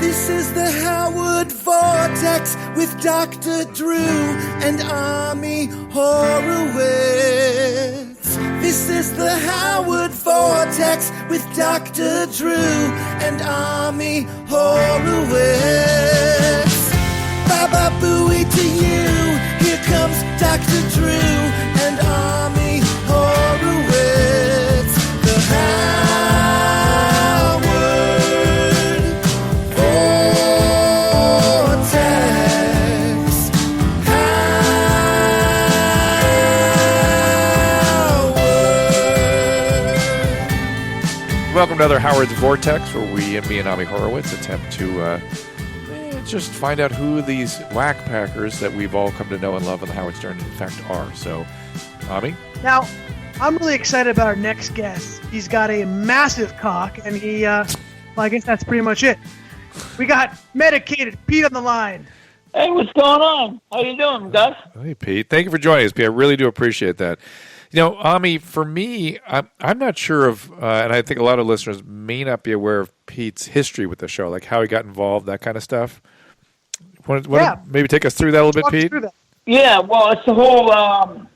This is the Howard Vortex with Dr. Drew and Ami Horowitz. This is the Howard Vortex with Dr. Drew and Ami Horowitz. Baba Booey to you. Here comes Dr. Drew and Ami Horowitz. The Howard Vortex. Howard. Welcome to another Howard's Vortex, where me and Ami Horowitz attempt to just find out who these Wack Packers that we've all come to know and love in the Howard Stern in fact are. So, Ami? Now, I'm really excited about our next guest. He's got a massive cock, and well, I guess that's pretty much it. We got Medicated Pete on the line. Hey, what's going on? How you doing, Gus? Hey, Pete. Thank you for joining us, Pete. I really do appreciate that. You know, Ami, for me, I'm not sure of, and I think a lot of listeners may not be aware of Pete's history with the show, like how he got involved, that kind of stuff. Want to maybe take us through that a little bit, Pete? Yeah, well, it's the whole, I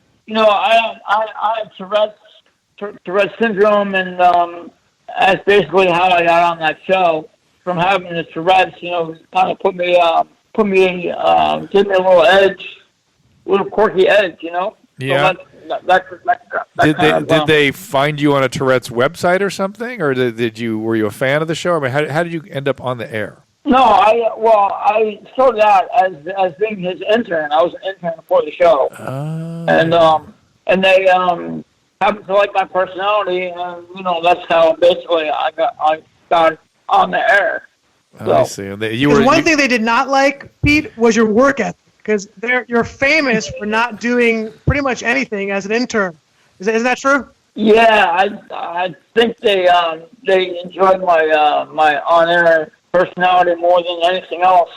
have Tourette's syndrome, and that's basically how I got on that show. From having the Tourette's, kind of give me a little edge, little quirky edge, Yeah. So Did they find you on a Tourette's website or something, or were you a fan of the show? I mean, how did you end up on the air? No, I started out as being his intern. I was an intern for the show, and they happened to like my personality, and that's how basically I got on the air. So. I see. One thing they did not like, Pete, was your work ethic, because you're famous for not doing pretty much anything as an intern. Isn't that true? Yeah, I think they enjoyed my on-air personality more than anything else.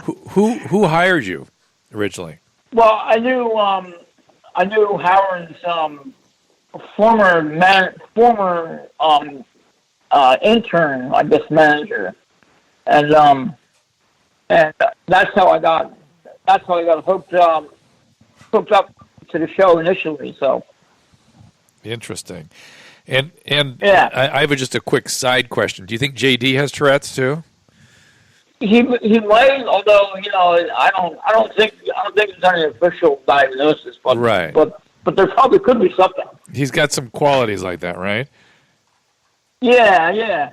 Who hired you originally? Well, I knew Howard's former intern, I guess, manager, and that's how I got hooked up to the show initially. So interesting. And yeah. I have just a quick side question. Do you think JD has Tourette's too? He might, although I don't think there's any official diagnosis, but right. But there probably could be something. He's got some qualities like that, right? Yeah.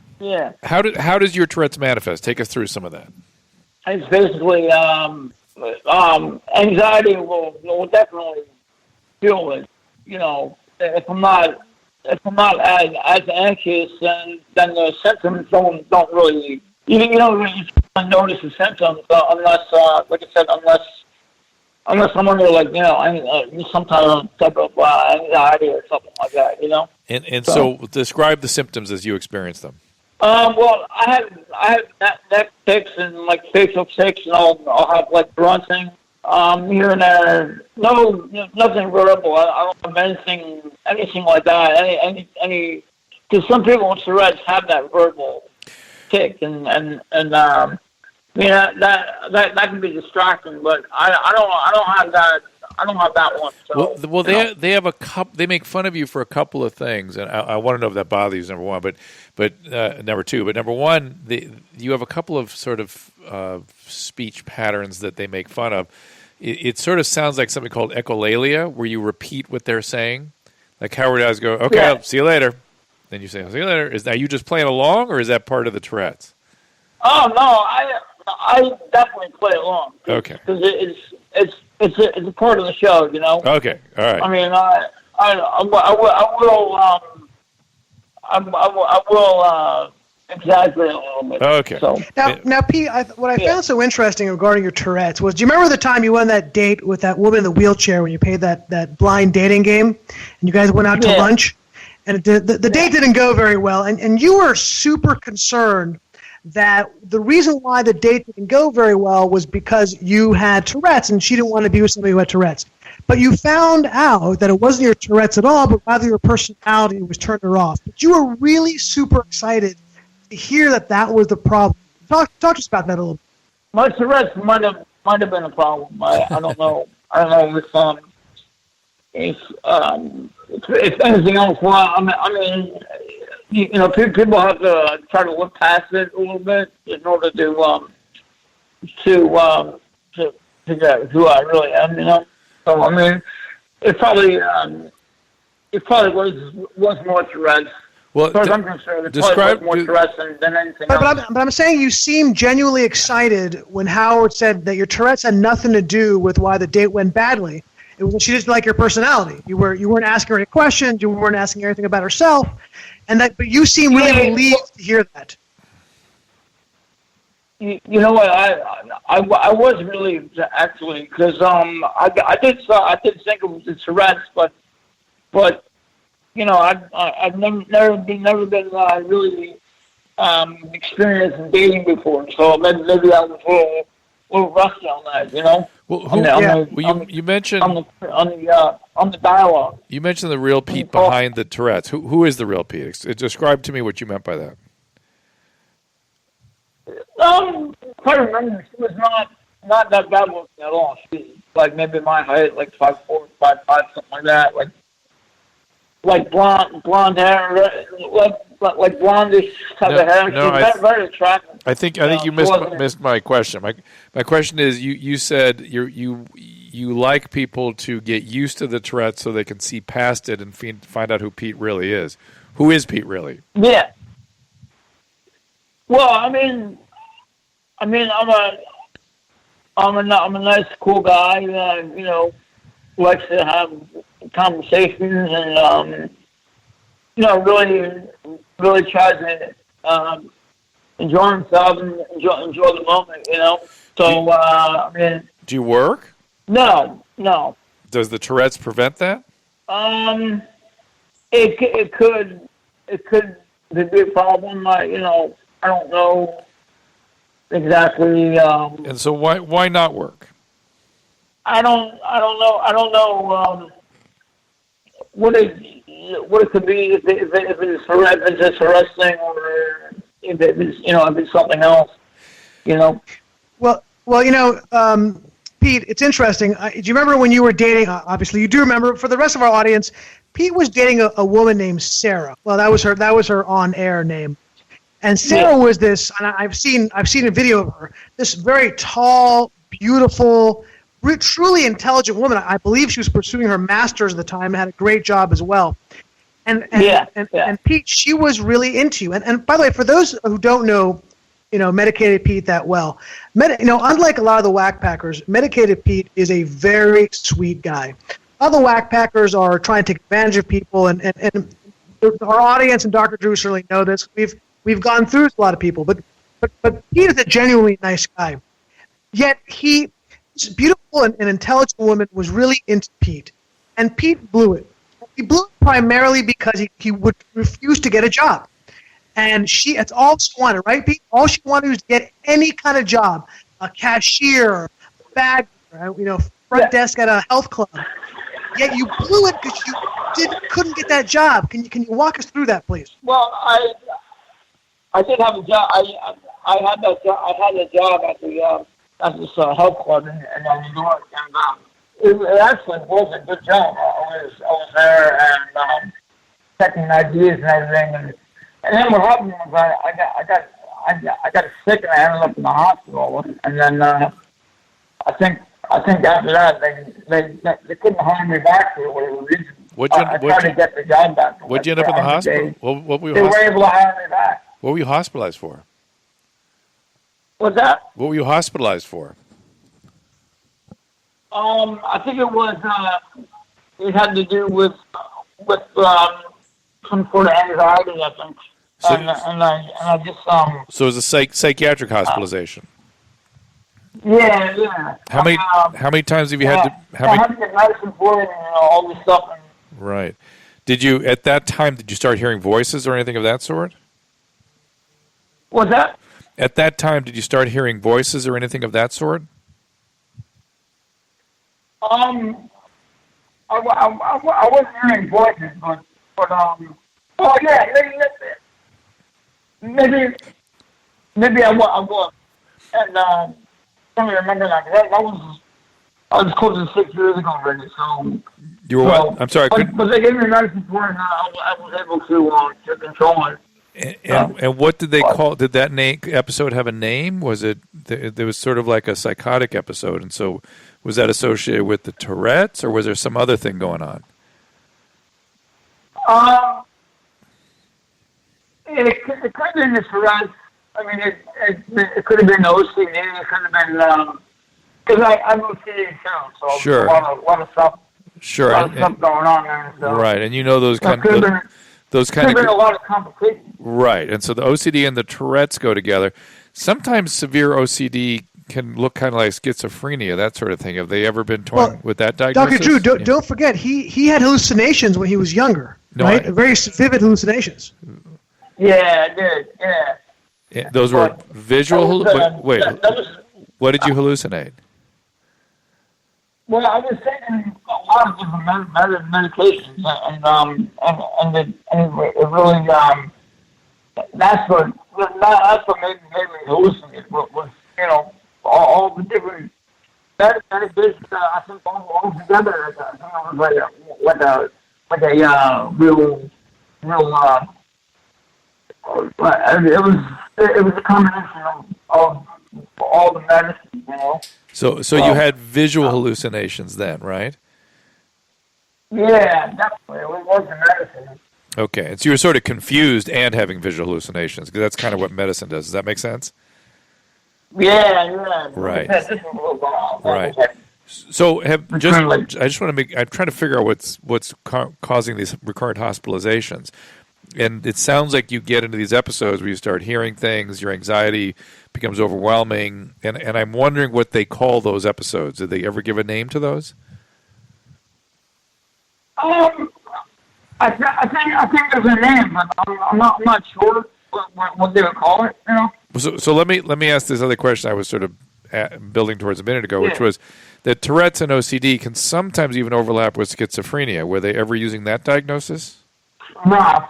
How does your Tourette's manifest? Take us through some of that. It's basically anxiety will definitely feel it. If I'm not as anxious, then the symptoms don't really. You don't really notice the symptoms unless, like I said, unless I'm under some type of anxiety or something like that. And so describe the symptoms as you experience them. Well, I have neck tics and like facial tics, and I'll have like grunting here and there. Nothing verbal. I don't have anything like that. Any because some people with Tourette's have that verbal tic, and that can be distracting. But I don't have that. I don't have that one. So, well, they have a couple. They make fun of you for a couple of things, and I want to know if that bothers you. Number one, but number two. But number one, you have a couple of sort of speech patterns that they make fun of. It sort of sounds like something called echolalia, where you repeat what they're saying. Like Howard does go, okay, yeah. I'll see you later. Then you say, I'll see you later. Are you just playing along, or is that part of the Tourette's? Oh no, I definitely play along. Okay, because it's a part of the show, Okay, all right. I mean, I will exaggerate a little bit. Okay. So now, Pete, what I found so interesting regarding your Tourette's was, do you remember the time you went on that date with that woman in the wheelchair when you played that blind dating game, and you guys went out to lunch, and the date didn't go very well, and you were super concerned that the reason why the date didn't go very well was because you had Tourette's, and she didn't want to be with somebody who had Tourette's. But you found out that it wasn't your Tourette's at all, but rather your personality was turned her off. But you were really super excited to hear that was the problem. Talk to us about that a little bit. My Tourette's might have been a problem. I don't know. I don't know if anything else. Well, I mean, people have to try to look past it a little bit in order to figure out who I really am. So I mean, it probably was more Tourette's. Well, as far as I'm concerned, it probably was more Tourette's than anything else. But I'm saying you seemed genuinely excited when Howard said that your Tourette's had nothing to do with why the date went badly. It was she just like your personality. You weren't asking her any questions. You weren't asking her anything about herself, but you seem really relieved to hear that. You know what? I was relieved actually because I did think it was the Tourette's, but I've never been really experienced in dating before, so maybe I was a little rusty on that, Well, you mentioned on the dialogue. You mentioned the real Pete behind the Tourette's. Who is the real Pete? Describe to me what you meant by that. If I remember, she was not that bad looking at all. She like maybe my height, like 5'4", 5'5", something like that. Like blonde hair, like blondish type of hair. She's very attractive. I think you missed my question. My question is you said you like people to get used to the Tourette's so they can see past it and find out who Pete really is. Who is Pete really? Yeah. Well, I mean, I'm a nice, cool guy. Likes to have conversations and really tries to enjoy himself and enjoy the moment. So I mean. Do you work? No. Does the Tourette's prevent that? It could be a problem. I don't know exactly. And so why not work? I don't know what it could be if it's a Tourette's thing or if it's something else. Well, Pete, it's interesting. Do you remember when you were dating? Obviously, you do remember. For the rest of our audience, Pete was dating a woman named Sarah. Well, that was her on-air name. And Sarah was this, and I've seen a video of her. This very tall, beautiful, truly intelligent woman. I believe she was pursuing her master's at the time and had a great job as well. And Pete, she was really into you. And by the way, for those who don't know, Medicated Pete that well, unlike a lot of the Wack Packers, Medicated Pete is a very sweet guy. Other Wack Packers are trying to take advantage of people, and our audience and Dr. Drew certainly know this. We've gone through this with a lot of people, but Pete is a genuinely nice guy. Yet this beautiful and intelligent woman was really into Pete, and Pete blew it. He blew it primarily because he would refuse to get a job, and that's all she wanted, right, Pete? All she wanted was to get any kind of job, a cashier, bag, front desk at a health club. Yet you blew it because you couldn't get that job. Can you walk us through that, please? Well, I did have a job. I had that job. I had a job at this health club in New York, and it actually was a good job. I was there and checking IDs and everything, and then what happened was I got sick and I ended up in the hospital, and then I think after that they couldn't hire me back for whatever reason. I tried to get the job back. What'd you end up in the hospital? What were you? They were able to hire me back. What were you hospitalized for? What's that? What were you hospitalized for? I think it was. It had to do with some sort of anxiety, I think. So, and I just So it was a psychiatric hospitalization. Yeah. How many times have you had to? I had to get medicine for it and all this stuff. Right. Did you at that time? Did you start hearing voices or anything of that sort? What's that? At that time, did you start hearing voices or anything of that sort? I wasn't hearing voices, but oh yeah, maybe maybe I was. And I don't remember that. I was close to 6 years ago already. So You were what? I'm sorry. But they gave me medicine for it, and I was able to control it. And what did they call? Did that episode have a name? Was it? There was sort of like a psychotic episode, and so was that associated with the Tourette's, or was there some other thing going on? It could have been the Tourette's. I mean, it could have been OCD. It could have been because I'm OCD too, so Sure. a lot of stuff. Sure. A lot of stuff going on there. So. Right, and you know those kind Could of. have Those kind been a of lot of complications. right, and so the OCD and the Tourette's go together. Sometimes severe OCD can look kind of like schizophrenia, that sort of thing. Have they ever been toying with that diagnosis? Dr. Drew, don't forget he had hallucinations when he was younger, right? Very vivid hallucinations. Yeah, I did. Yeah. Those were visual. Wait, that was, what did you hallucinate? well, I was taking a lot of different medications, and it really that's what made me hallucinate. Was all the different medications. I think all together. I think it was like a real. It was a combination of all the medicine, So you had visual hallucinations then, right? Yeah, definitely. It was the medicine. Okay, and so you were sort of confused and having visual hallucinations, because that's kind of what medicine does. Does that make sense? Yeah. Right. Right. Right. So I just want to make. I'm trying to figure out what's causing these recurrent hospitalizations, and it sounds like you get into these episodes where you start hearing things, your anxiety becomes overwhelming, and I'm wondering what they call those episodes. Did they ever give a name to those? I think there's a name, but I'm not sure what they would call it. So let me ask this other question I was sort of building towards a minute ago, which was that Tourette's and OCD can sometimes even overlap with schizophrenia. Were they ever using that diagnosis? No,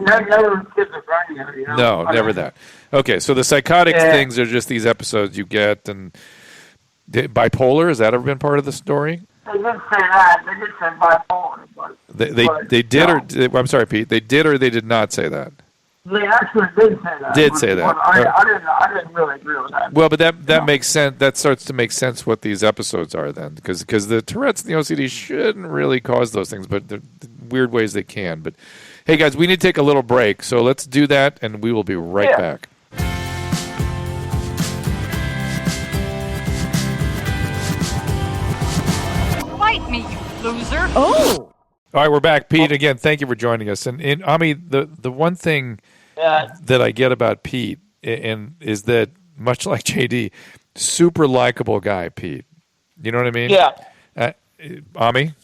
never schizophrenia. No, never that. Okay, so the psychotic things are just these episodes you get, and bipolar, has that ever been part of the story? They did say that. They did say bipolar, but they did, no. I'm sorry, Pete. They did or they did not say that. They actually did say that. I didn't really agree with that. Well, but that makes sense. That starts to make sense what these episodes are then, because the Tourette's and the OCD shouldn't really cause those things, but the weird ways they can. But hey, guys, we need to take a little break, so let's do that, and we will be right back. Fight me, you loser! Oh. All right, we're back. Pete, again, thank you for joining us. And Ami, the one thing that I get about Pete is that, much like JD, super likable guy, Pete. You know what I mean? Yeah. Ami?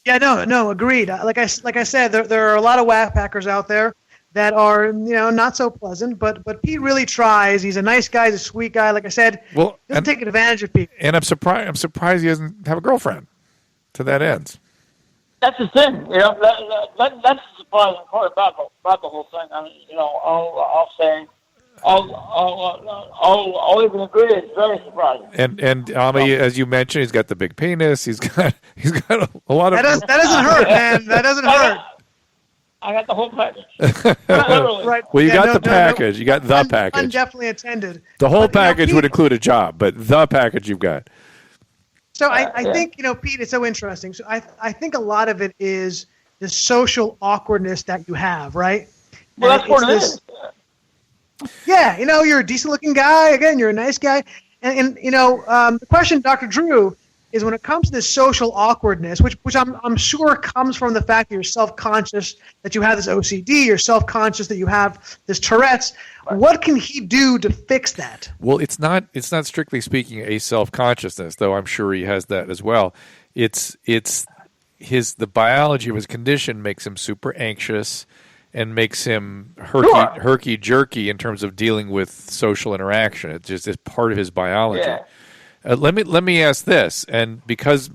Yeah, no, agreed. Like I said, there are a lot of Wack Packers out there that are not so pleasant, but Pete really tries. He's a nice guy, he's a sweet guy. Like I said, doesn't take advantage of people. And I'm surprised he doesn't have a girlfriend to that end. That's the thing, that's the surprising part about the whole thing. I mean, I'll say, I'll even agree. It's very surprising. And Ami, as you mentioned, he's got the big penis. He's got a lot of. That doesn't hurt, man. That doesn't hurt. I got the whole package. Right. Well, you got the package. You got the package. I'm definitely attended. The whole package would include a job, but the package you've got. So I think, Pete, it's so interesting. So I think a lot of it is the social awkwardness that you have, right? Well, that's what it is. Yeah, you're a decent-looking guy. Again, you're a nice guy. And the question, Dr. Drew, is when it comes to this social awkwardness, which I'm sure comes from the fact that you're self-conscious that you have this OCD, you're self-conscious that you have this Tourette's. What can he do to fix that? Well, it's not strictly speaking a self-consciousness, though I'm sure he has that as well. It's the biology of his condition makes him super anxious and makes him herky-jerky in terms of dealing with social interaction. It's part of his biology. Yeah. Let me ask this, and because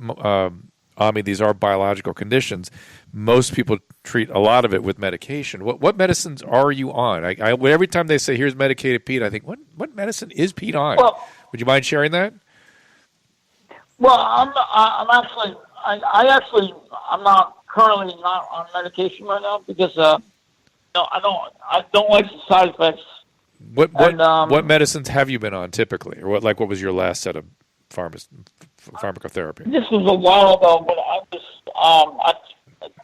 Ami, these are biological conditions, most people treat a lot of it with medication. What medicines are you on? Every time they say, here's Medicated Pete, I think, what medicine is Pete on? Well, Would you mind sharing that? well, I'm not currently not on medication right now because no, I don't like the side effects. What medicines have you been on typically, or what was your last set of pharmacotherapy? This was a while ago, but I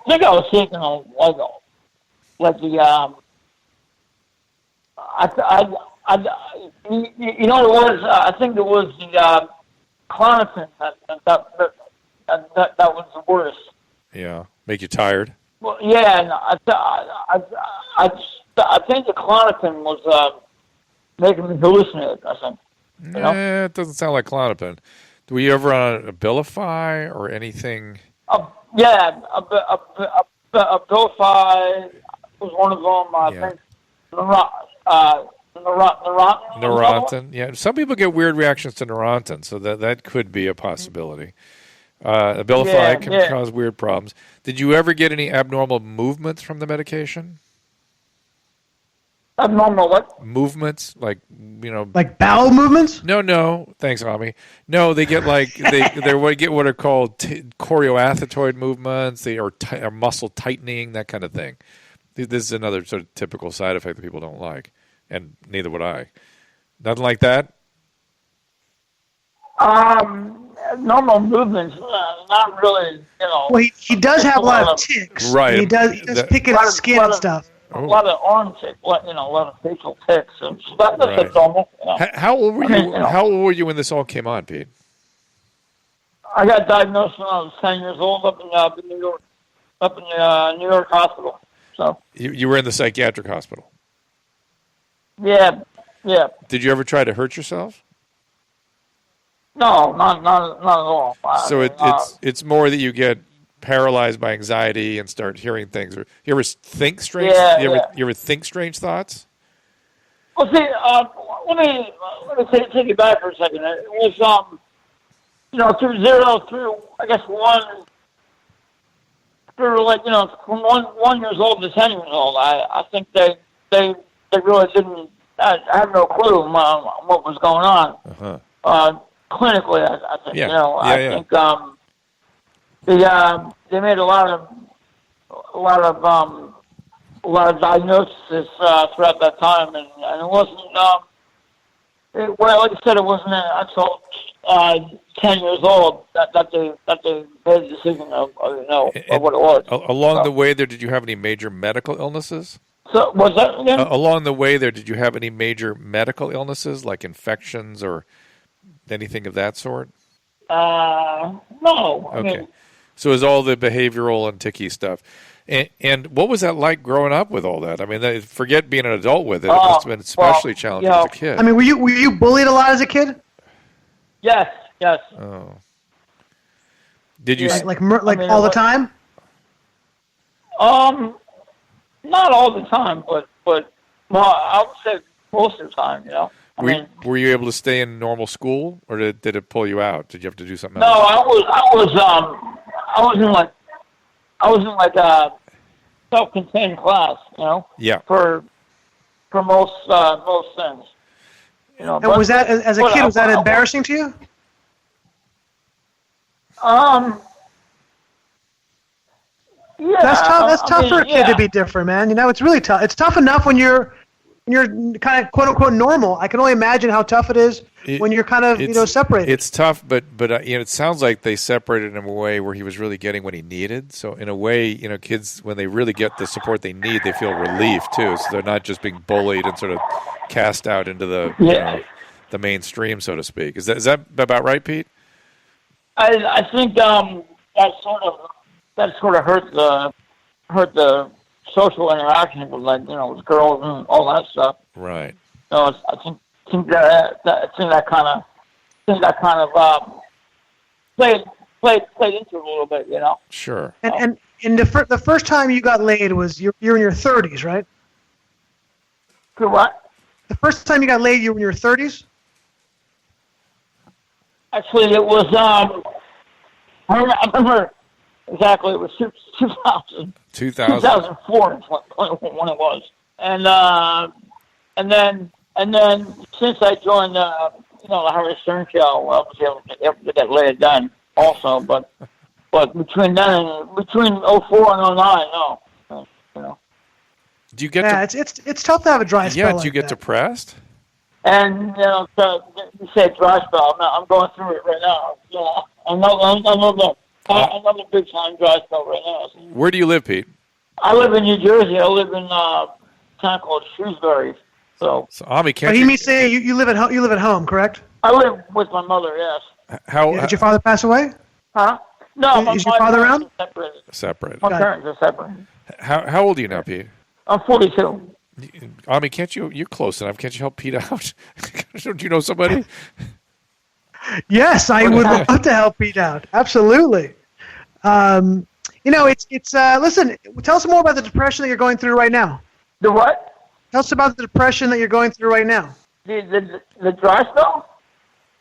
think I was taking you know what it was? I think it was the Klonopin that was the worst. Yeah, make you tired. Well, yeah, and I think the Klonopin was making me hallucinate. I think. Yeah, it doesn't sound like Klonopin. Were you ever on Abilify or anything? Yeah, Abilify was one of them. I think Neurontin. Yeah, some people get weird reactions to Neurontin, so that could be a possibility. Abilify can cause weird problems. Did you ever get any abnormal movements from the medication? Abnormal what? Movements, like bowel movements? No. Thanks, Ami. No, they get they get what are called chorioathetoid movements. They are muscle tightening, that kind of thing. This is another sort of typical side effect that people don't like, and neither would I. Nothing like that. Normal movements, not really. Well, he does have a lot of ticks. Right. He does picking at skin and stuff. A lot of arm ticks, a lot of facial ticks. So that's normal. How old were you? How old were you when this all came on, Pete? I got diagnosed when I was 10 years old up in New York, New York hospital. So you were in the psychiatric hospital. Yeah. Did you ever try to hurt yourself? No, not at all. So it's more that you get paralyzed by anxiety and start hearing things. Or you ever think strange? You ever think strange thoughts? Well, see, let me take you back for a second. It was through 0 through I guess 1 through from 1 years old to 10 years old. I think they really didn't. I have no clue what was going on. Uh-huh. Clinically, I think. Yeah. I think they made a lot of diagnoses throughout that time, and it wasn't. Like I said, it wasn't until 10 years old that they made the decision of what it was. Along the way there, did you have any major medical illnesses? So was that again? Along the way there, did you have any major medical illnesses like infections or anything of that sort? No. Okay. I mean, So it was all the behavioral and ticky stuff. And what was that like growing up with all that? I mean, forget being an adult with it. It must have been especially challenging as a kid. I mean, were you bullied a lot as a kid? Yes. Oh. Did you like all the time? Not all the time, but I would say most of the time. Were you able to stay in normal school, or did it pull you out? Did you have to do something No, else? I was in like a self-contained class, Yeah. For most things, And was that as a kid? Was that embarrassing to you? Yeah. That's tough for a kid to be different, man. It's really tough. It's tough enough when you're kind of quote unquote normal. I can only imagine how tough it is when you're kind of separated. It's tough, but it sounds like they separated him in a way where he was really getting what he needed. So in a way, kids when they really get the support they need, they feel relief too. So they're not just being bullied and sort of cast out into the the mainstream, so to speak. Is that about right, Pete? I think that sort of hurt the social interaction with with girls and all that stuff. Right. I think that kind of played into it a little bit, Sure. And the first time you got laid was you're in your 30s, right? For what? The first time you got laid, you were in your 30s? Actually, it was. I remember exactly. It was 2000. 2004 is when it was. And then since I joined, the Howard Stern show, well, I was able to get laid done also. But between between 04 and 09, no. Do you get? Yeah, it's tough to have a dry spell. Yeah, do you get depressed? And so you say dry spell. I'm going through it right now. Another big time dry spell right now. Where do you live, Pete? I live in New Jersey. I live in a town called Shrewsbury. So Ami, can't but he means say you live at home. You live at home, correct? I live with my mother. Yes. Did your father pass away? Huh? No. Is your father around? Separated. My parents are separated. How old are you now, Pete? I'm 42. Ami, can't you? You're close enough. Can't you help Pete out? Don't you know somebody? Yes, I would love to help Pete out. Absolutely. It's listen, tell us more about the depression that you're going through right now. The what? Tell us about the depression that you're going through right now. The dry spell?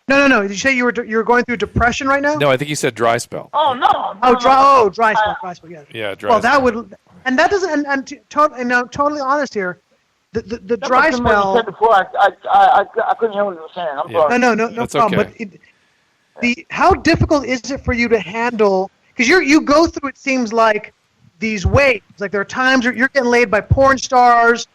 No. Did you say you were going through depression right now? No, I think he said dry spell. Oh no. Dry spell. Yeah. Yeah, dry. Well, that would, and that doesn't. And totally honest here, the dry spell. Said before, I couldn't hear what you were saying. I'm sorry. No That's problem. Okay. But how difficult is it for you to handle? Because you go through, it seems like, these waves. Like there are times you're getting laid by porn stars.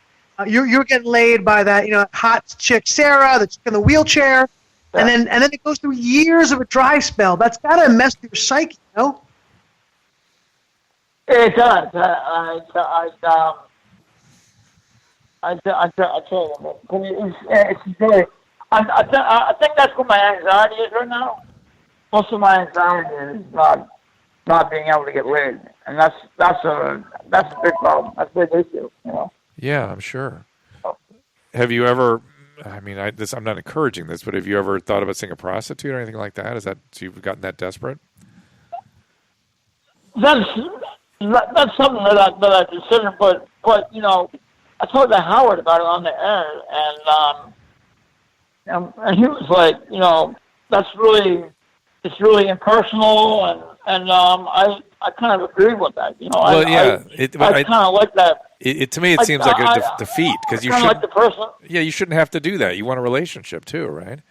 You're getting laid by that hot chick Sarah, the chick in the wheelchair, and then it goes through years of a dry spell. That's gotta mess with your psyche, no? It does. I tell you, it's very. I think that's what my anxiety is right now. Most of my anxiety is not being able to get laid, and that's a big problem. That's a big issue, Yeah, I'm sure. Have you ever? I mean, I'm not encouraging this, but have you ever thought about seeing a prostitute or anything like that? So you've gotten that desperate? That's something that I consider, but I talked to Howard about it on the air, and he was like, it's really impersonal, and I kind of agree with that. Well, yeah, I kind of like that. To me, it seems like a defeat because you shouldn't. Like the person. Yeah, you shouldn't have to do that. You want a relationship too, right?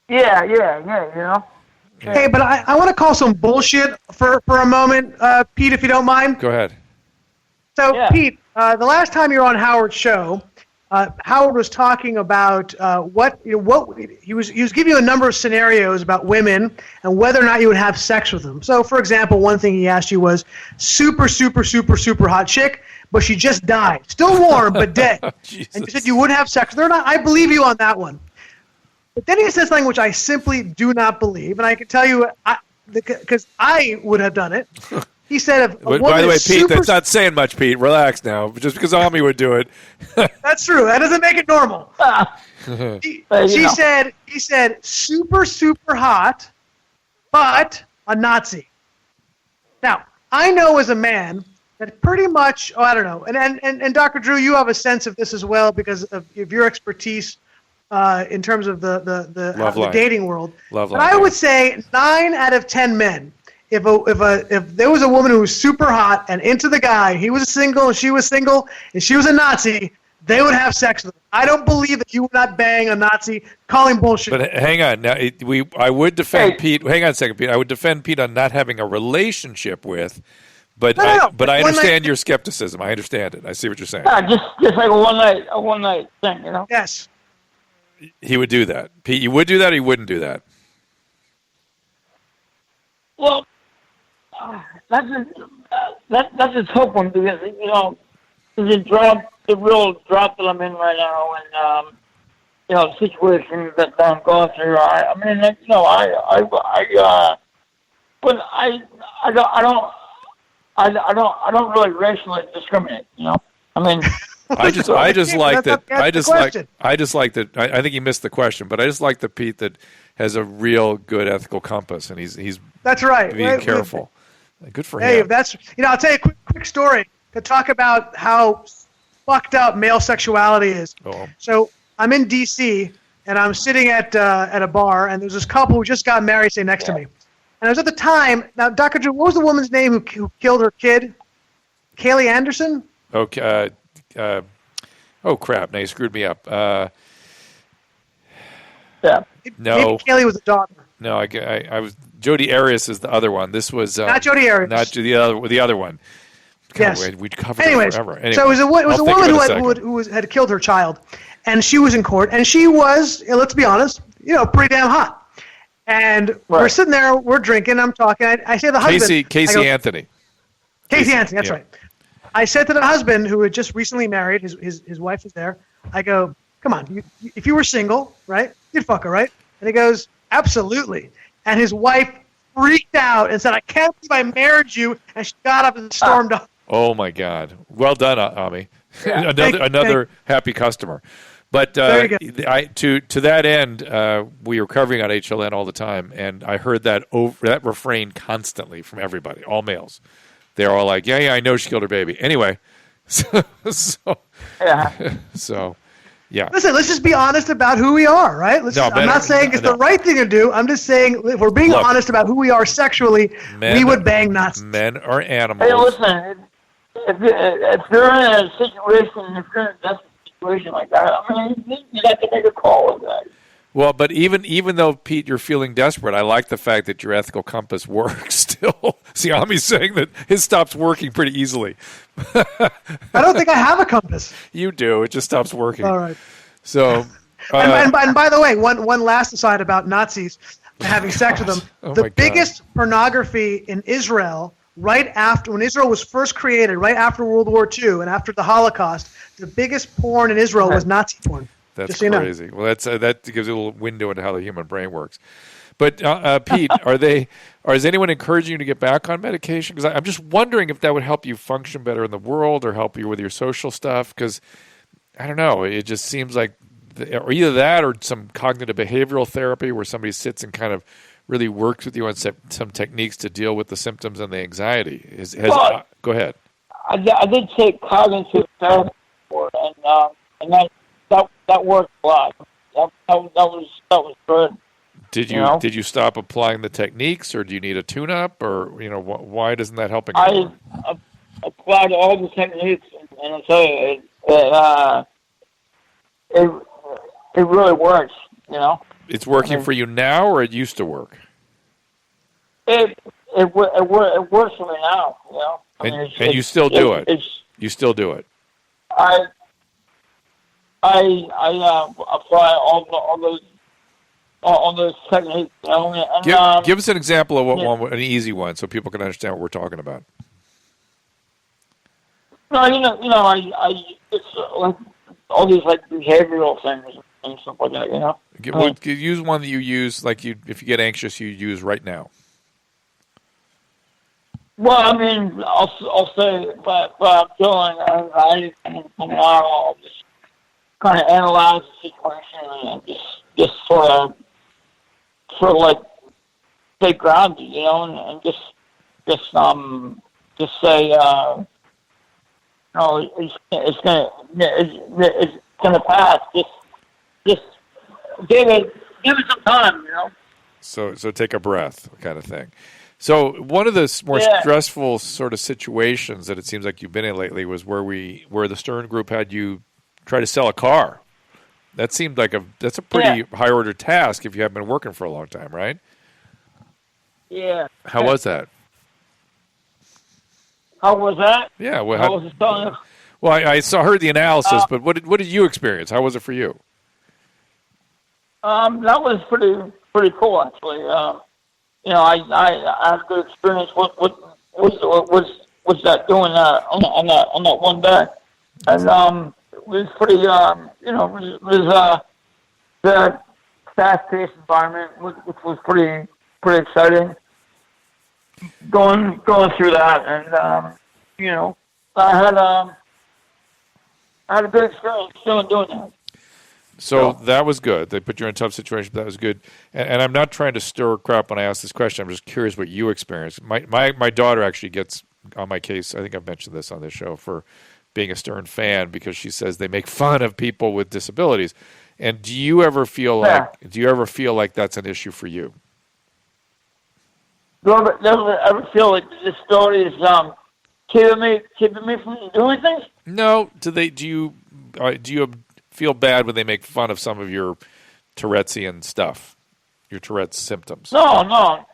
Yeah. Hey, but I want to call some bullshit for a moment, Pete, if you don't mind. Go ahead. So, Pete, the last time you were on Howard's show, Howard was talking about what he was giving you a number of scenarios about women and whether or not you would have sex with them. So, for example, one thing he asked you was super, super, super, super hot chick, but she just died, still warm but dead, and you said you would have sex with her. Not, I believe you on that one. But then he says something which I simply do not believe, and I can tell you because I would have done it. He said, if a woman by the way, is Pete, that's not saying much, Pete. Relax now. Just because Ami would do it. That's true. That doesn't make it normal. He said, super, super hot, but a Nazi. Now, I know as a man that pretty much, I don't know, and Dr. Drew, you have a sense of this as well because of your expertise in terms of the dating world. But I would say 9 out of 10 men, if there was a woman who was super hot and into the guy, he was single and she was single and she was a Nazi, they would have sex with him. I don't believe that you would not bang a Nazi. Call him bullshit. But hang on, now I would defend Pete. Hang on a second, Pete. I would defend Pete on not having a relationship with. But I understand your skepticism. I understand it. I see what you're saying. Yeah, just like a one night thing, Yes. He would do that. Pete, you would do that or you wouldn't do that? Well, that's a tough one because the real drop that I'm in right now, and the situation that I'm going through. I don't really racially discriminate. I just like that. I think he missed the question, but I just like the Pete that has a real good ethical compass, and he's that's right. Being careful. Good for him. Hey, I'll tell you a quick story to talk about how fucked up male sexuality is. Oh. So I'm in D.C. and I'm sitting at a bar, and there's this couple who just got married sitting next to me. And it was at the time. Now, Dr. Drew, what was the woman's name who killed her kid? Kaylee Anderson? Okay. Oh, crap. Now you screwed me up. Yeah. No. Maybe Kaylee was a daughter. No, I was. Jodi Arias is the other one. This was Not Jodi Arias. Not the other one. God, Yes. we covered Anyways, it forever. Anyway, so it was a I'll think woman of it a who had killed her child, and she was in court, and she was, let's be honest, pretty damn hot. And we're sitting there, we're drinking, I'm talking. I say to the husband, Casey Anthony. Casey Anthony, that's yeah. right. I said to the husband, who had just recently married, his wife was there. I go, come on, if you were single, right, you'd fuck her, right? And he goes, absolutely. And his wife freaked out and said, I can't believe I married you. And she got up and stormed off. Oh my God! Well done, Ami. Yeah. another happy customer. But to that end, we were covering on HLN all the time, and I heard that refrain constantly from everybody, all males. They're all like, "Yeah, I know she killed her baby." Anyway, so yeah. Listen, let's just be honest about who we are, right? I'm not saying it's the right thing to do. I'm just saying if we're being honest about who we are sexually, we would bang Nazis. Men are animals. Hey, listen, if you're in a situation, if you're in a desperate situation like that, I mean, you have to make a call with that. Well, but even though, Pete, you're feeling desperate, I like the fact that your ethical compass works still. See, Ami's saying that his stops working pretty easily. I don't think I have a compass. You do. It just stops working. All right. So, and by the way, one last aside about Nazis and having sex with them. The biggest pornography in Israel, right after when Israel was first created, right after World War II and after the Holocaust, the biggest porn in Israel was Nazi porn. That's just so crazy. You know. Well, that gives you a little window into how the human brain works. But Pete, is anyone encouraging you to get back on medication? Because I'm just wondering if that would help you function better in the world or help you with your social stuff. Because I don't know, it just seems like, or either that or some cognitive behavioral therapy where somebody sits and kind of really works with you on some techniques to deal with the symptoms and the anxiety. Go ahead. I did take cognitive therapy before, and that worked a lot. That was good. Did you stop applying the techniques, or do you need a tune-up, or why isn't that helping? I applied all the techniques, and I tell you, it really works. It's working for you now, or it used to work? It works for me now. And you still do it. You still do it. I apply all those techniques. And, give us an example of an easy one, so people can understand what we're talking about. No, I it's like all these like behavioral things and stuff like that. Use one that you use, like if you get anxious, you use right now. Well, I mean, I'll say what I'm doing. I'll just kind of analyze the situation and just sort of like stay grounded, and just say, it's gonna pass. Just give it some time, So take a breath, kind of thing. So one of the more stressful sort of situations that it seems like you've been in lately was where the Stern Group had you try to sell a car. That seemed like that's a pretty high order task if you haven't been working for a long time, right? Yeah. How was that? How was that? Yeah. How was it selling? Well, I heard the analysis, but what did you experience? How was it for you? That was pretty cool, actually. I had a good experience. What was that doing on that one day? And it was pretty, it was the fast-paced environment, which was pretty exciting. Going through that, and I had a good experience doing that. So that was good. They put you in a tough situation, but that was good. And I'm not trying to stir crap when I ask this question. I'm just curious what you experienced. My daughter actually gets on my case. I think I've mentioned this on this show for being a Stern fan because she says they make fun of people with disabilities. And do you ever feel like that's an issue for you? ever feel like the disability is keeping me from doing things? No. Do you feel bad when they make fun of some of your Tourette'sian stuff, your Tourette's symptoms? No,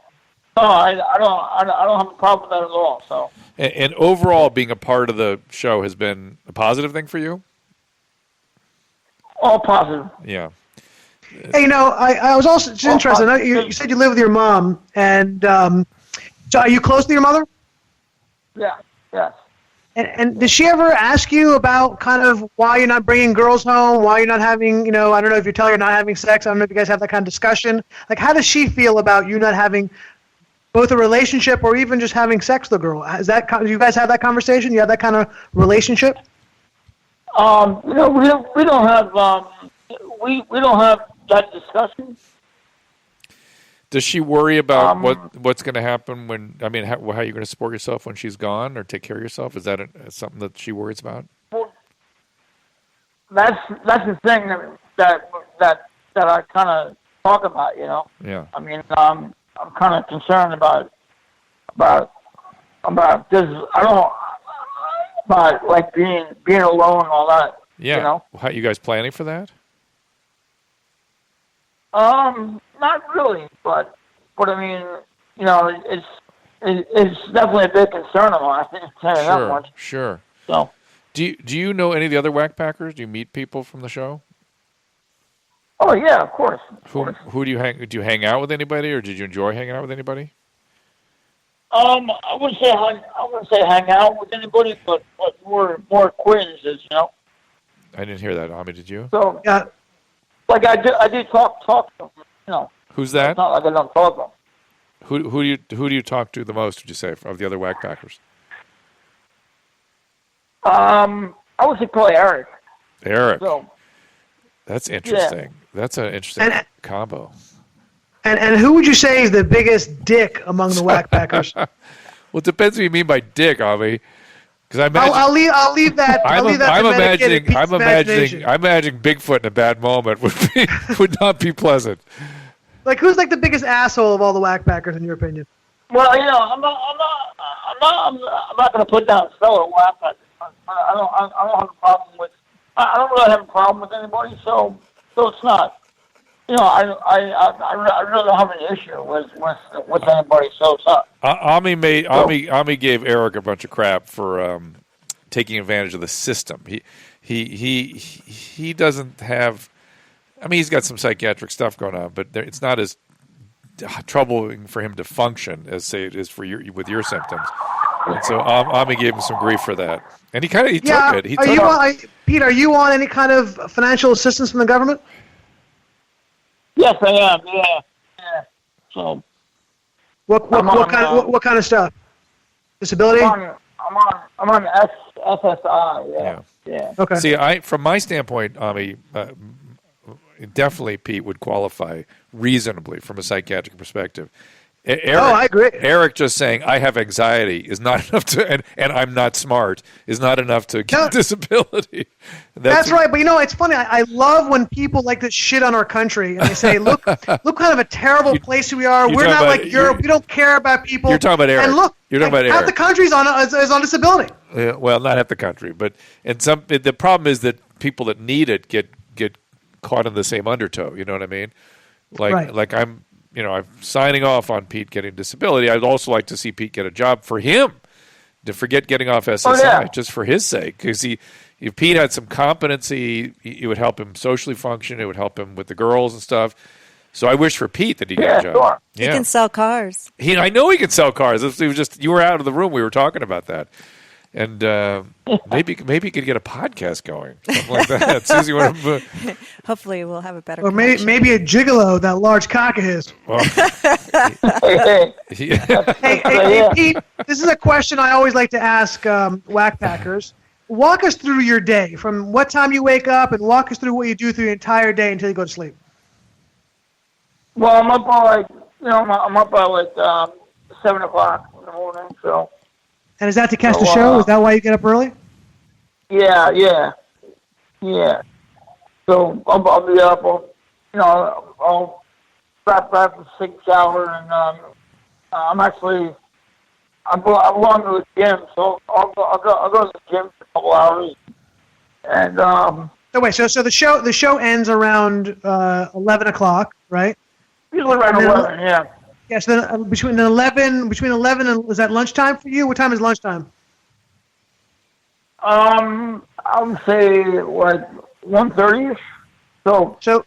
I don't have a problem with that at all. So. And overall, being a part of the show has been a positive thing for you? All positive. Yeah. Hey, I was also just interested. I know you said you live with your mom, and so are you close to your mother? Yeah. Yes. And does she ever ask you about kind of why you're not bringing girls home, why you're not having, I don't know if you tell her you're not having sex. I don't know if you guys have that kind of discussion. Like, how does she feel about you not having both a relationship or even just having sex with a girl? Do you guys have that conversation? You have that kind of relationship? We don't have we don't have that discussion. Does she worry about what's going to happen when? I mean, how are you going to support yourself when she's gone, or take care of yourself? Is that something that she worries about? Well, that's the thing that I kind of talk about. Yeah. I mean, I'm kind of concerned about this. I don't about like being alone and all that. Yeah. How you guys planning for that? Not really, but I mean, it's definitely a big concern of mine. I think that much. Sure. So, do you know any of the other Wack Packers? Do you meet people from the show? Oh yeah, of course. Who do you hang out with anybody, or did you enjoy hanging out with anybody? I wouldn't say hang out with anybody, but more acquaintances. I didn't hear that, Ami. Did you? So yeah. Like I do talk to them, Who's that? It's not like I don't talk to them. Who do you talk to the most? Would you say of the other Wack Packers? I would say probably Eric. Eric. So, that's interesting. Yeah. That's an interesting combo. And who would you say is the biggest dick among the Wack Packers? Well, it depends what you mean by dick, Ami. Because I'll leave that. I'm imagining Bigfoot in a bad moment would not be pleasant. Like, who's like the biggest asshole of all the Wack Packers in your opinion? Well, I'm not going to put down fellow Wack Packers. I don't have a problem with. I don't really have a problem with anybody, so it's not. I really don't have an issue with anybody, so it's not. Ami gave Eric a bunch of crap for taking advantage of the system. He doesn't have. I mean, he's got some psychiatric stuff going on, but it's not as troubling for him to function as say it is for with your symptoms. And so Ami gave him some grief for that, and he took it. Pete, are you on any kind of financial assistance from the government? Yes, I am. Yeah. So, what kind of stuff? Disability? I'm on SSI. Yeah. Okay. See, from my standpoint, Ami, definitely Pete would qualify reasonably from a psychiatric perspective. I agree. Eric just saying I have anxiety is not enough to, and I'm not smart is not enough to get disability. That's right. But it's funny. I love when people like to shit on our country and they say, "Look kind of a terrible place we are. We're not like Europe. We don't care about people." You're talking about Eric. And look, you're talking about half Eric. the country's is on disability. Well, not half the country, but the problem is that people that need it get caught in the same undertow. You know what I mean? Like I'm signing off on Pete getting disability. I'd also like to see Pete get a job for him, to forget getting off SSI just for his sake. Because if Pete had some competency, it would help him socially function. It would help him with the girls and stuff. So I wish for Pete that he get a job. Sure. Yeah, he can sell cars. I know he can sell cars. It was just you were out of the room. We were talking about that. And maybe he could get a podcast going, something like that. Susie, Hopefully, we'll have a better. Or maybe a gigolo, that large cock of his. Well, hey, Pete. This is a question I always like to ask Wack Packers. Walk us through your day, from what time you wake up, and walk us through what you do through your entire day until you go to sleep. Well, I'm up by like 7 o'clock in the morning, so. And is that to catch the show? Is that why you get up early? Yeah. So I'll be up. I'll take a shower I belong to the gym, so I'll go to the gym for a couple hours, and So wait, so the show ends around 11 o'clock, right? usually around And then 11. Yeah. Yes. Then between 11 and is that lunchtime for you? What time is lunchtime? I would say like 1:30ish. So So,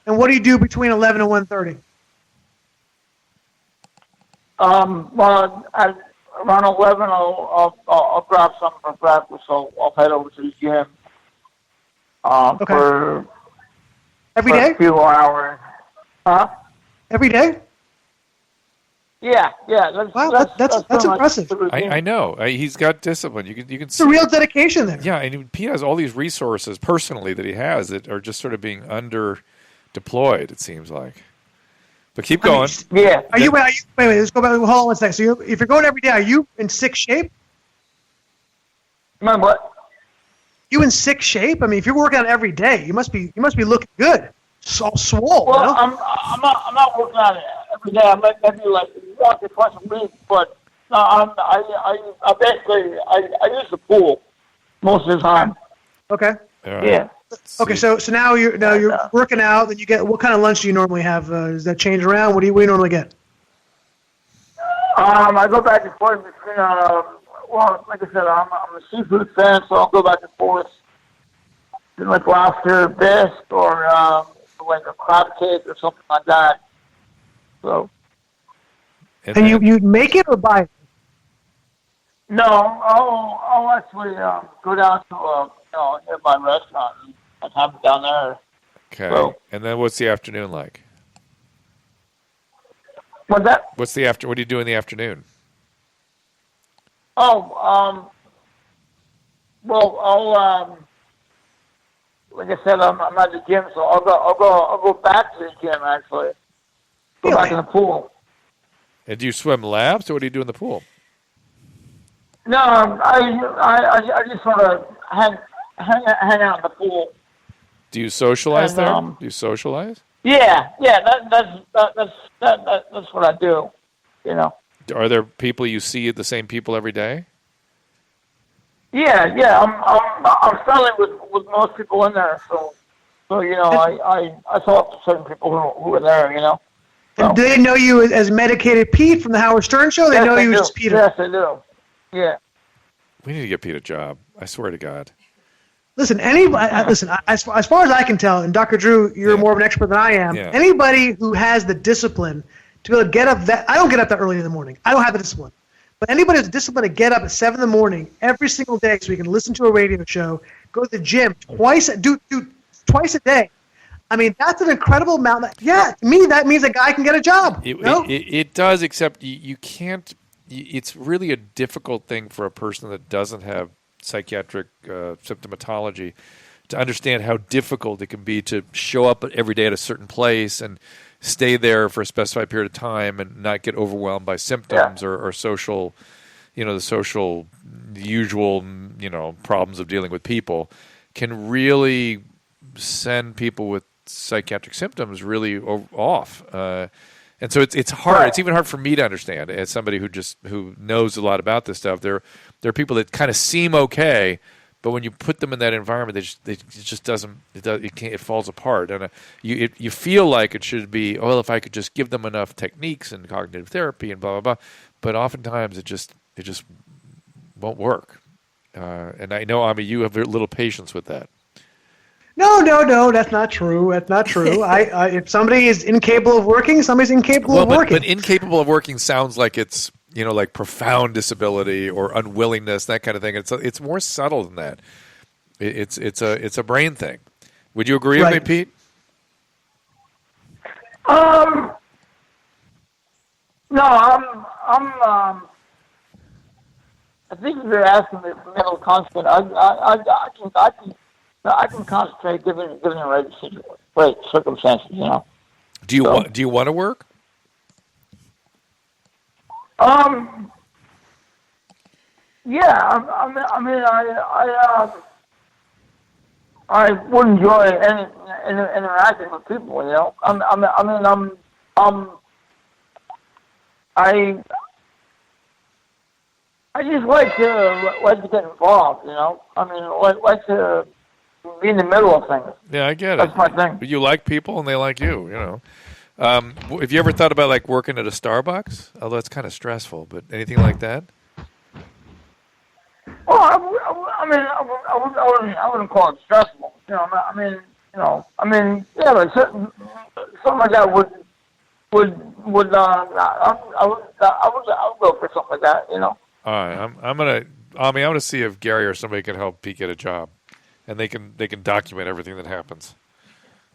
and what do you do between 11 and 1:30? well, around 11, I'll grab something for breakfast. So I'll head over to the gym. Okay. For Every for day? a few hours. Huh? Every day? Yeah. Wow, that's pretty much impressive. the routine. I know. He's got discipline. You can It's a real dedication there. Yeah, and Pete has all these resources personally that he has that are just sort of being under deployed, it seems like. But keep going. Yeah. Are you? Wait. Let's go back. Hold on one second. So, if you're going every day, are you in sick shape? Remember what? You in sick shape? I mean, if you're working out every day, you must be looking good. All swole. Well, you know? I'm not working on it every day. I might maybe like once or twice a week, but no, I basically use the pool most of the time. Okay. Yeah. Okay. So now you're working out. Then you get what kind of lunch do you normally have? Does that change around? What do you normally get? I go back and forth between well, like I said, I'm a seafood fan, so I'll go back and forth between like lobster bisque or like a crab cake or something like that. So And you make it or buy it? no, I'll actually go down to a nearby restaurant and have it down there. Okay. So, And then what's the afternoon like? what's that? What do you do in the afternoon? Oh, well, I'll like I said, I'm at the gym, so I'll go back to the gym actually. Go back in the pool. And do you swim laps, or what do you do in the pool? No, I just sort of hang out in the pool. Do you socialize And, there? Do you socialize? Yeah, that's what I do. You know. Are there people you see, the same people every day? Yeah. I'm friendly with most people in there, so you know, I talk to certain people who are there. You know. And do they know you as Medicated Pete from the Howard Stern Show? They know you as Peter. Yes, they do. Yeah. We need to get Pete a job. I swear to God. Listen, as far as I can tell, and Dr. Drew, you're more of an expert than I am. Yeah. Anybody who has the discipline to be able to get up I don't get up that early in the morning. I don't have the discipline. But anybody who's disciplined to get up at 7 in the morning every single day so we can listen to a radio show, go to the gym twice a day. I mean, that's an incredible amount. To me, that means a guy can get a job. It does, except you can't. It's really a difficult thing for a person that doesn't have psychiatric symptomatology to understand how difficult it can be to show up every day at a certain place and stay there for a specified period of time and not get overwhelmed by symptoms or social, the usual, problems of dealing with people can really send people with psychiatric symptoms really off. And so it's hard. Right. It's even hard for me to understand as somebody who knows a lot about this stuff. There are people that kind of seem okay, but when you put them in that environment, it falls apart. And you feel like it should be, if I could just give them enough techniques and cognitive therapy and blah blah blah, but oftentimes it just won't work. And I know, you have very little patience with that. No, that's not true. That's not true. If somebody is incapable of working, somebody's incapable of working. But incapable of working sounds like it's like profound disability or unwillingness, that kind of thing. It's more subtle than that. It's a brain thing. Would you agree with me, Pete? No, I think if you're asking me for mental constant, I can concentrate given the right circumstances. Do you want to work? Yeah. I would enjoy any interacting with people. I just like to get involved. I mean, like to be in the middle of things. Yeah, I get it. That's my thing. But you like people, and they like you. Have you ever thought about like working at a Starbucks? Although it's kind of stressful, but anything like that? Well, I wouldn't call it stressful. Yeah, but something like that would I would go for something like that. All right, I'm gonna see if Gary or somebody can help Pete get a job, and they can document everything that happens.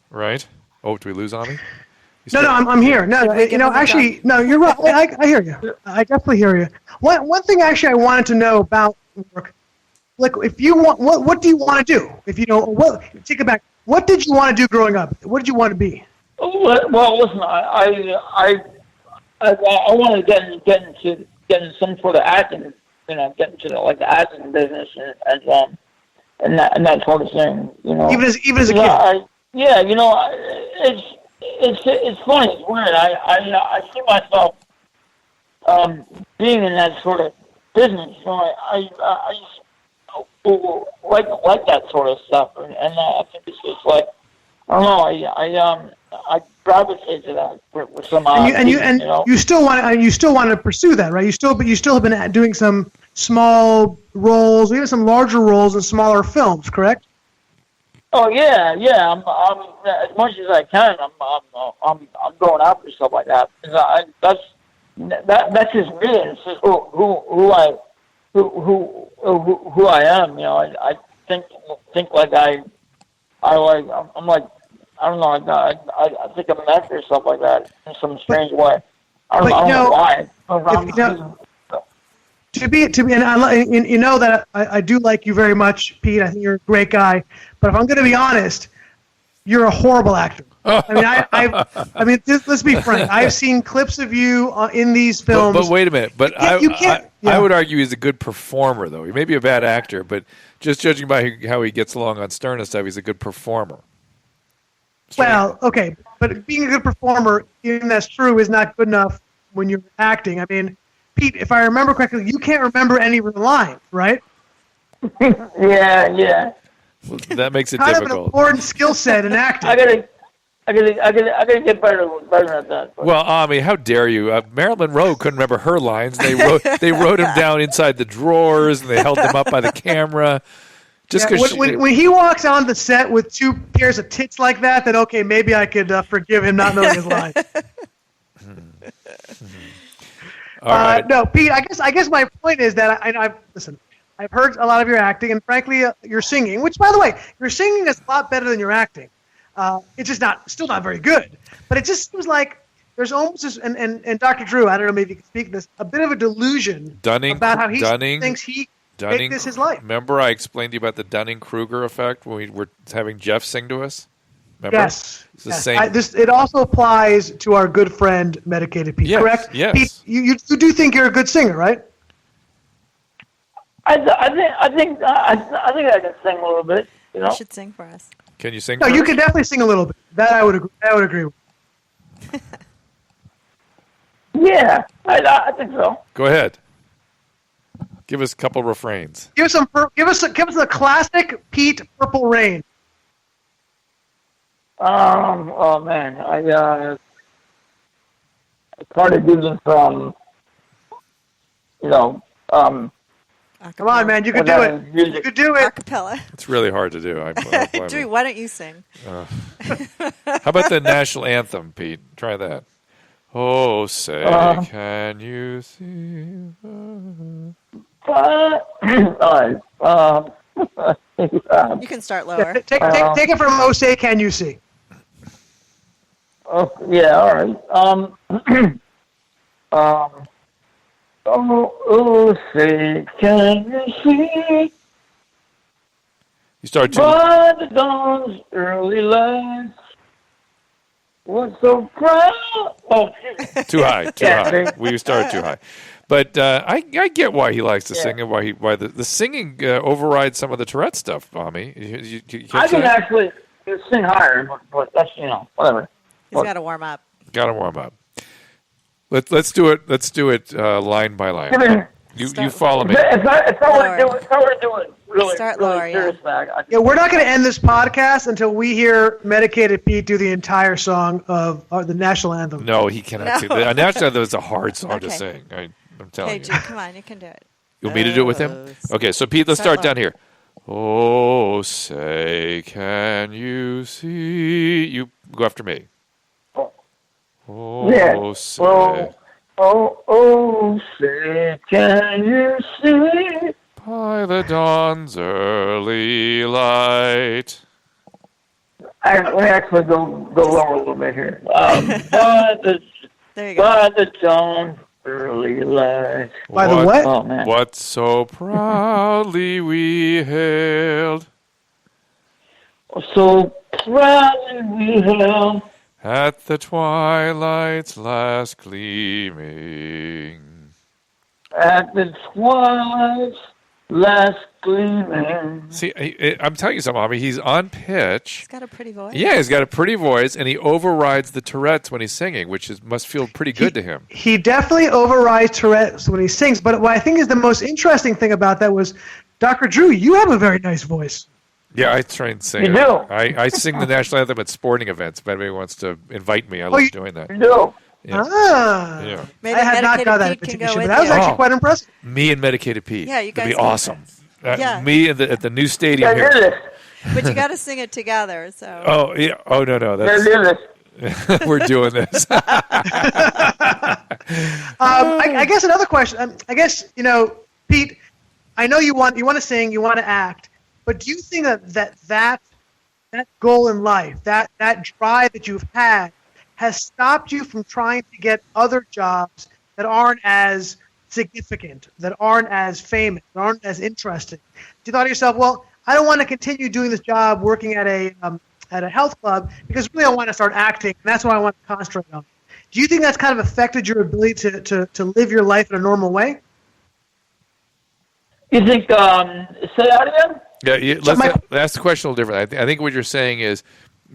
Right? Oh, do we lose Ami? No, I'm here. No, actually, no, you're right. I hear you. I definitely hear you. One thing actually I wanted to know about work, like if you want, what do you want to do? If you know, take it back. What did you want to do growing up? What did you want to be? Well, listen, I wanted to get into some sort of acting, get into the acting business and that sort of thing, Even as a kid. It's funny. It's weird. I see myself being in that sort of business. I like that sort of stuff, and I think it's just like I don't know. I gravitate to that for some odd reason, you still want to pursue that, right? But you still have been doing some small roles, even some larger roles in smaller films, correct? Oh yeah. I'm as much as I can. I'm going after stuff like that. That's just me. It's just who I am. I think like I'm like. I don't know. I think I'm an actor or stuff like that in some strange way. I don't know why. To be, and you know that I do like you very much, Pete. I think you're a great guy. But if I'm going to be honest, you're a horrible actor. I mean, let's be frank. I've seen clips of you in these films. But wait a minute. But you can't. I would argue he's a good performer, though. He may be a bad actor, but just judging by how he gets along on Stern and stuff, he's a good performer. Well, okay, but being a good performer, even that's true, is not good enough when you're acting. I mean, Pete, if I remember correctly, you can't remember any of the lines, right? Yeah. Well, that makes it kind difficult. Of an important skill set in acting. I gotta get better at that. But. Well, Ami, how dare you? Marilyn Monroe couldn't remember her lines. They wrote him down inside the drawers, and they held them up by the camera. Just when he walks on the set with two pairs of tits like that, then okay, maybe I could forgive him not knowing his lines. All right. No, Pete. I guess my point is that I've heard a lot of your acting, and frankly, your singing. Which, by the way, your singing is a lot better than your acting. It's just still not very good. But it just seems like there's almost this, and Dr. Drew, I don't know, maybe you can speak this, a bit of a delusion about how he thinks he. Make this his life. Remember I explained to you about the Dunning-Kruger effect when we were having Jeff sing to us? Remember? Yes. It's the same. It also applies to our good friend, Medicated Pete, correct? Yes. Pete, you do think you're a good singer, right? I think I can sing a little bit. You should sing for us. Can you sing? No, you can definitely sing a little bit. That I would agree with. Yeah, I think so. Go ahead. Give us a couple refrains. Give us a classic Pete Purple Rain. Oh man, I try to do this Come on, man, you could do it. You could do it. Acapella. It's really hard to do. Drew, why don't you sing? How about the national anthem, Pete? Try that. Oh, say, can you see? All right. You can start lower. Take it from "Oh Say Can You See." Oh yeah, all right. Oh say can you see? You start by the dawn's early light. Was so proud. Oh, too high. We started too high. But I get why he likes to sing and why the singing overrides some of the Tourette stuff, Ami. I can actually sing higher, but that's whatever. He's got to warm up. Got to warm up. Let's do it. Let's do it line by line. You follow me. It's not what we're doing. Really, Start really lower, serious, Mac. Yeah, we're not going to end this podcast until we hear Medicated Pete do the entire song of the national anthem. No, he cannot sing. The national anthem is a hard song to sing. I'm telling Okay, you. Jude, come on, you can do it. You want me to do it with him? Okay, so Pete, let's start down here. Oh, say, can you see? You go after me. Oh, say. Oh, say, can you see? By the dawn's early light. Let me actually go lower a little bit here. There you go. By the dawn's early light. By the what? Oh, man. What so proudly we hailed So proudly we hailed at the twilight's last gleaming. at the twilight's last gleaming. See, I'm telling you something, Mommy. He's on pitch. He's got a pretty voice. Yeah, he's got a pretty voice, and he overrides the Tourette's when he's singing, which must feel pretty good to him. He definitely overrides Tourette's when he sings. But what I think is the most interesting thing about that was, Dr. Drew, you have a very nice voice. Yeah, I try and sing. You do? I sing the national anthem at sporting events. If anybody wants to invite me, I love doing that. You do. Yeah. Ah. Yeah. Maybe I had not Medicated got that Pete can go invitation, with but that was you. actually quite impressive. Me and Medicated Pete. Yeah, you guys That'd be can do awesome. Yeah. Me at the new stadium I did here. this. But you got to sing it together. So. Oh yeah. Oh no. I did this. We're doing this. I guess another question. I guess, Pete, I know you want to sing, you want to act, but do you think that goal in life, that drive that you've had, has stopped you from trying to get other jobs that aren't as significant, that aren't as famous, that aren't as interesting? You thought to yourself, well, I don't want to continue doing this job working at a health club because really I want to start acting, and that's what I want to concentrate on. Do you think that's kind of affected your ability to live your life in a normal way? You think, say that again? Yeah. Let's ask the question a little different. I think what you're saying is,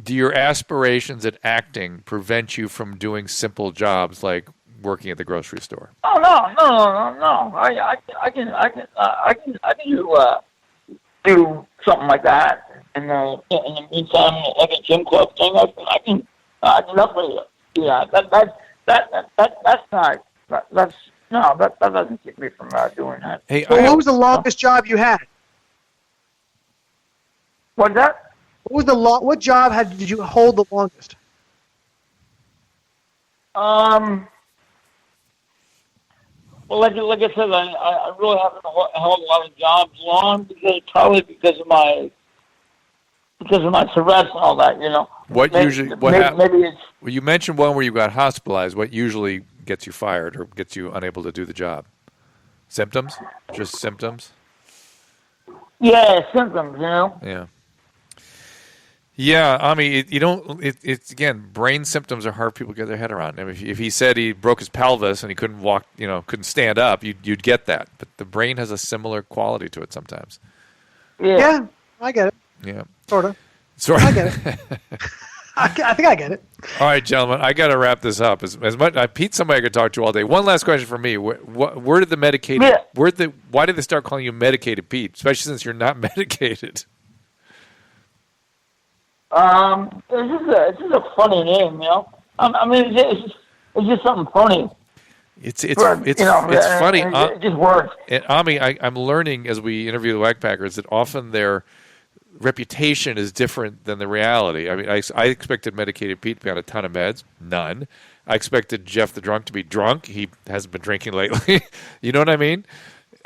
do your aspirations at acting prevent you from doing simple jobs like working at the grocery store? Oh no! I can do something like that. In the meantime, like a gym club thing, I can definitely. Yeah, that doesn't keep me from doing that. Hey, So what was the longest job you had? What's that? What job did you hold the longest? Well, like I said, I really haven't held a lot of jobs long because of my Tourette's and all that, Maybe it's. Well, you mentioned one where you got hospitalized. What usually gets you fired or gets you unable to do the job? Symptoms? Just symptoms? Yeah, symptoms, Yeah. Yeah, I mean, it's again, brain symptoms are hard for people to get their head around. I mean, if he said he broke his pelvis and he couldn't walk, couldn't stand up, you'd get that. But the brain has a similar quality to it sometimes. Yeah, I get it. Yeah. Sort of. I get it. I think I get it. All right, gentlemen, I got to wrap this up. As much Pete's somebody I could talk to all day. One last question for me: where did the medicated? Yeah. Why did they start calling you Medicated Pete? Especially since you're not medicated. It's just a funny name, I mean, it's just something funny. It's funny. It just works. And Ami, I'm learning as we interview the Wack Packers that often their reputation is different than the reality. I mean, I expected Medicated Pete to be on a ton of meds, none. I expected Jeff the Drunk to be drunk. He hasn't been drinking lately. You know what I mean?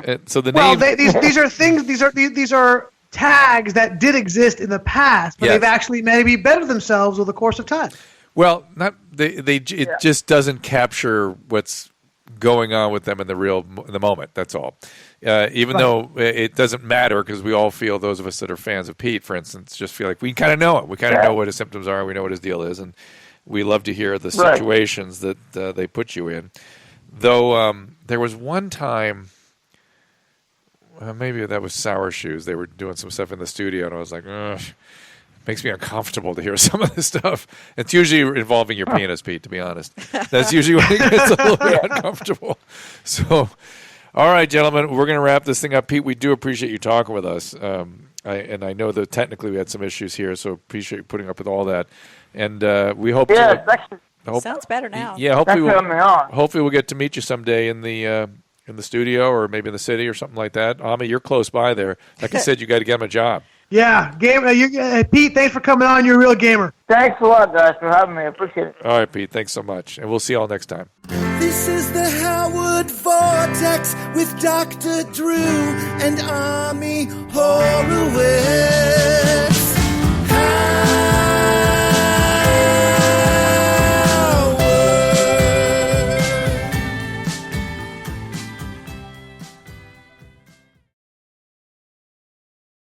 And so the name. Well, these are things. These are tags that did exist in the past, but they've actually maybe bettered themselves over the course of time. Well, it just doesn't capture what's going on with them in the moment. That's all. Even though it doesn't matter, because we all feel, those of us that are fans of Pete, for instance, just feel like we kind of know it. We kind of know what his symptoms are. We know what his deal is, and we love to hear the situations that they put you in. Though there was one time. Maybe that was Sour Shoes. They were doing some stuff in the studio, and I was like, ugh. makes me uncomfortable to hear some of this stuff. It's usually involving your penis, Pete, to be honest. That's usually when it gets a little bit uncomfortable. So, all right, gentlemen, we're going to wrap this thing up. Pete, we do appreciate you talking with us. I know that technically we had some issues here, so appreciate you putting up with all that. And we hope sounds better now. Yeah, hopefully we'll get to meet you someday in the studio or maybe in the city or something like that. Ami, you're close by there. Like I said, you got to get him a job. Yeah, Pete, thanks for coming on. You're a real gamer. Thanks a lot, guys, for having me. I appreciate it. All right, Pete, thanks so much. And we'll see you all next time. This is the Howard Vortex with Dr. Drew and Ami Horowitz.